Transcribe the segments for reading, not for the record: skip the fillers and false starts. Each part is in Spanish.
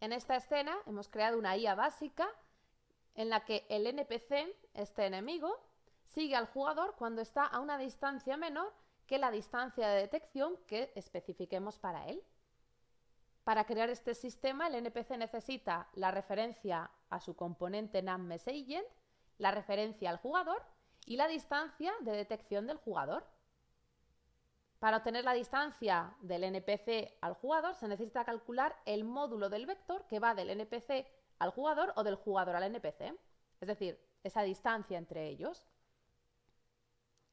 En esta escena hemos creado una IA básica en la que el NPC, este enemigo, sigue al jugador cuando está a una distancia menor que la distancia de detección que especifiquemos para él. Para crear este sistema, el NPC necesita la referencia a su componente NameMessageAgent, la referencia al jugador y la distancia de detección del jugador. Para obtener la distancia del NPC al jugador se necesita calcular el módulo del vector que va del NPC al jugador o del jugador al NPC, es decir, esa distancia entre ellos.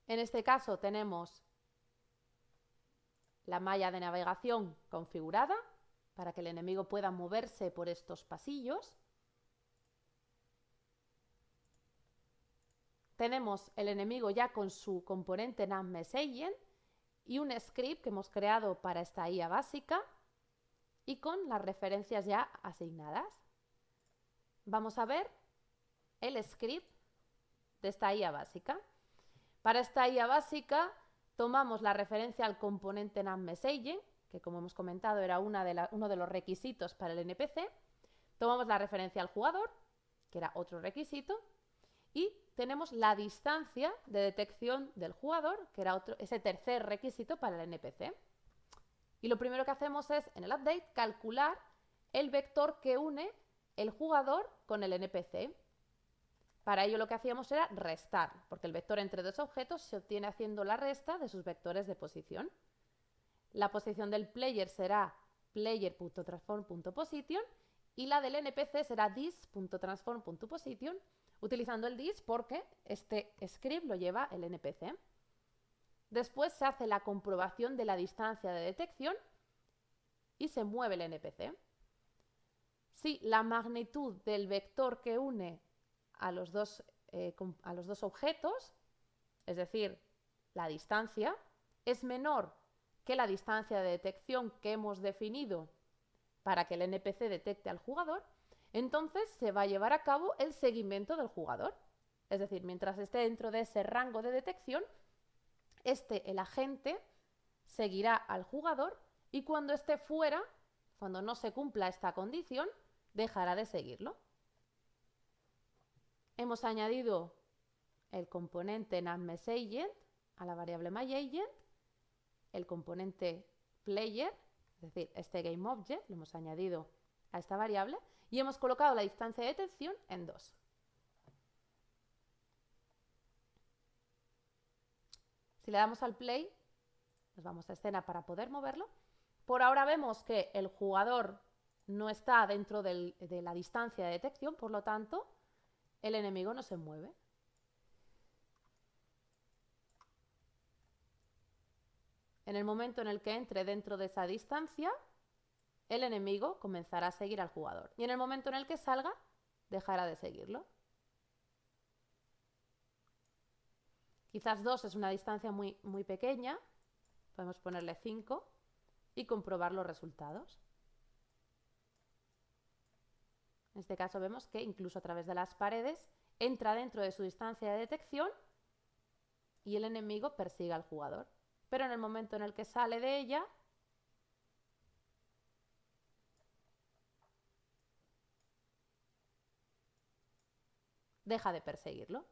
En este caso tenemos la malla de navegación configurada para que el enemigo pueda moverse por estos pasillos. Tenemos el enemigo ya con su componente NameMessageAgent y un script que hemos creado para esta IA básica y con las referencias ya asignadas. Vamos a ver el script de esta IA básica. Para esta IA básica tomamos la referencia al componente NameMessageAgent, que como hemos comentado era uno de los requisitos para el NPC. Tomamos la referencia al jugador, que era otro requisito, y tenemos la distancia de detección del jugador, que era ese tercer requisito para el NPC. Y lo primero que hacemos es, en el update, calcular el vector que une el jugador con el NPC. Para ello lo que hacíamos era restar, porque el vector entre dos objetos se obtiene haciendo la resta de sus vectores de posición. La posición del player será player.transform.position y la del NPC será this.transform.position, utilizando el this porque este script lo lleva el NPC. Después se hace la comprobación de la distancia de detección y se mueve el NPC. Si la magnitud del vector que une a los dos objetos, es decir, la distancia, es menor que la distancia de detección que hemos definido para que el NPC detecte al jugador, entonces se va a llevar a cabo el seguimiento del jugador. Es decir, mientras esté dentro de ese rango de detección, el agente, seguirá al jugador y cuando esté fuera, cuando no se cumpla esta condición, dejará de seguirlo. Hemos añadido el componente NameMessageAgent a la variable MyAgent, el componente player, es decir, este GameObject, lo hemos añadido a esta variable y hemos colocado la distancia de detección en 2. Si le damos al play, nos vamos a escena para poder moverlo. Por ahora vemos que el jugador no está dentro de la distancia de detección, por lo tanto, el enemigo no se mueve. En el momento en el que entre dentro de esa distancia, el enemigo comenzará a seguir al jugador. Y en el momento en el que salga, dejará de seguirlo. Quizás 2 es una distancia muy, muy pequeña. Podemos ponerle 5 y comprobar los resultados. En este caso vemos que incluso a través de las paredes entra dentro de su distancia de detección y el enemigo persigue al jugador. Pero en el momento en el que sale de ella, deja de perseguirlo.